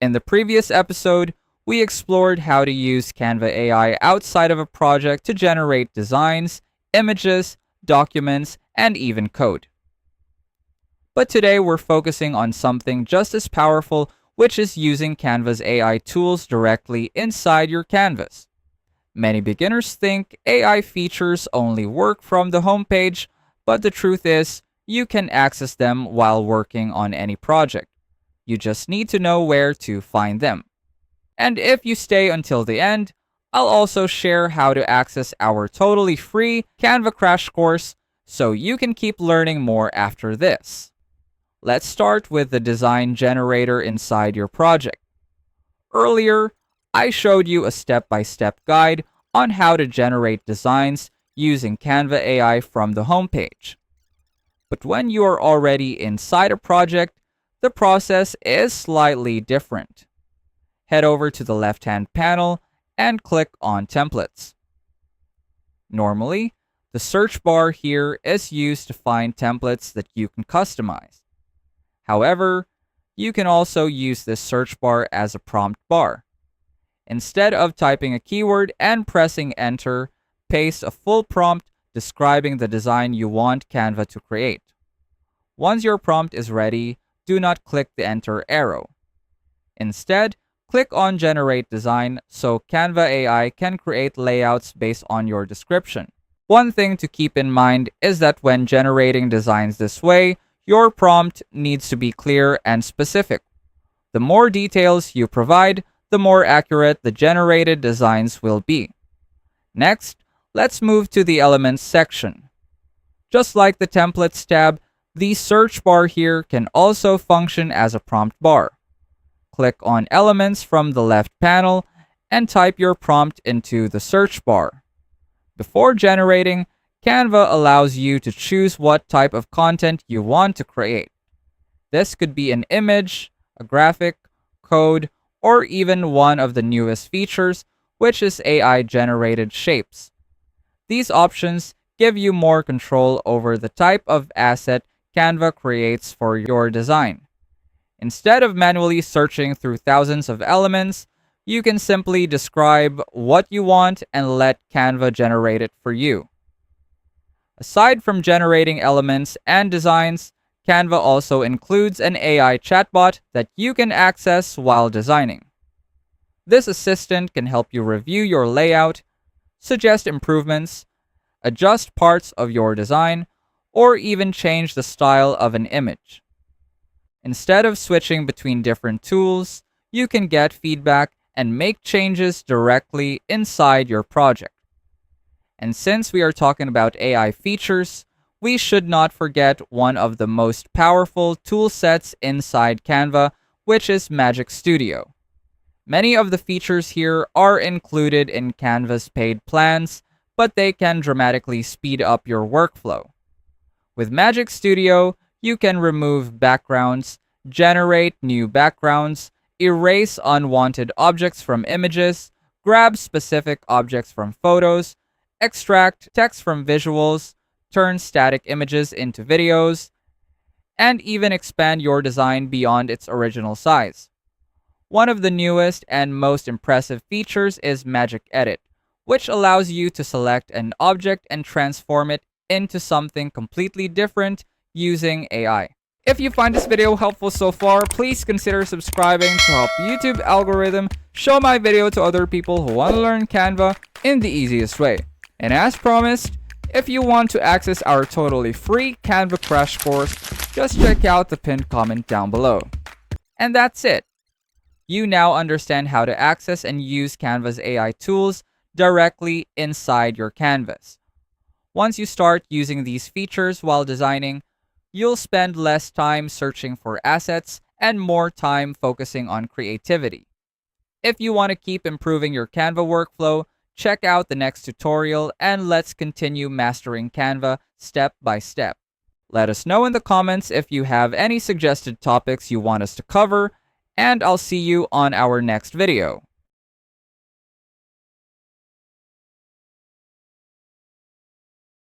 In the previous episode, we explored how to use Canva AI outside of a project to generate designs, images, documents, and even code. But today we're focusing on something just as powerful, which is using Canva's AI tools directly inside your canvas. Many beginners think AI features only work from the homepage, but the truth is, you can access them while working on any project. You just need to know where to find them. And if you stay until the end, I'll also share how to access our totally free Canva crash course so you can keep learning more after this. Let's start with the design generator inside your project. Earlier, I showed you a step-by-step guide on how to generate designs using Canva AI from the homepage. But when you are already inside a project, the process is slightly different. Head over to the left-hand panel and click on Templates. Normally, the search bar here is used to find templates that you can customize. However, you can also use this search bar as a prompt bar. Instead of typing a keyword and pressing enter, paste a full prompt describing the design you want Canva to create. Once your prompt is ready, do not click the enter arrow. Instead, click on Generate Design so Canva AI can create layouts based on your description. One thing to keep in mind is that when generating designs this way, your prompt needs to be clear and specific. The more details you provide, the more accurate the generated designs will be. Next, let's move to the Elements section. Just like the Templates tab, the search bar here can also function as a prompt bar. Click on Elements from the left panel and type your prompt into the search bar. Before generating, Canva allows you to choose what type of content you want to create. This could be an image, a graphic, code, or even one of the newest features, which is AI-generated shapes. These options give you more control over the type of asset Canva creates for your design. Instead of manually searching through thousands of elements, you can simply describe what you want and let Canva generate it for you. Aside from generating elements and designs, Canva also includes an AI chatbot that you can access while designing. This assistant can help you review your layout, suggest improvements, adjust parts of your design, or even change the style of an image. Instead of switching between different tools, you can get feedback and make changes directly inside your project. And since we are talking about AI features, we should not forget one of the most powerful tool sets inside Canva, which is Magic Studio. Many of the features here are included in Canva's paid plans, but they can dramatically speed up your workflow. With Magic Studio, you can remove backgrounds, generate new backgrounds, erase unwanted objects from images, grab specific objects from photos, extract text from visuals, turn static images into videos, and even expand your design beyond its original size. One of the newest and most impressive features is Magic Edit, which allows you to select an object and transform it into something completely different using AI. If you find this video helpful so far, please consider subscribing to help YouTube algorithm show my video to other people who want to learn Canva in the easiest way. And as promised, if you want to access our totally free Canva crash course, just check out the pinned comment down below. And that's it. You now understand how to access and use Canva's AI tools directly inside your canvas. Once you start using these features while designing, you'll spend less time searching for assets and more time focusing on creativity. If you want to keep improving your Canva workflow, check out the next tutorial and let's continue mastering Canva step by step. Let us know in the comments if you have any suggested topics you want us to cover, and I'll see you on our next video.